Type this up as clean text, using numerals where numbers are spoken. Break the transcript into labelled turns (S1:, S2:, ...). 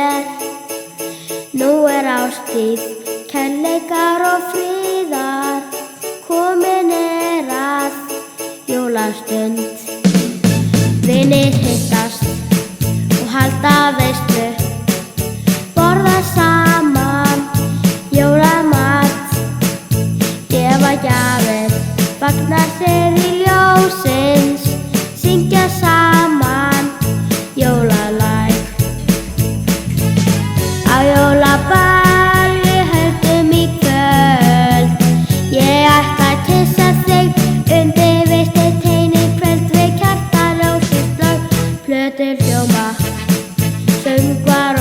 S1: mér. Nú árstíð kærleikar og friðar, komin að jólastund. Vinir hittast og halda veislu, borða saman jólamat, gefa gjafir, fagna sér í ljósins, syngja saman jólalag. Á jólaball við höldum í kvöld, ég ætla að kyssa þig undir vistirteini í kvöld. Við kertaljósin slökkt, plötur hljóma, söngvar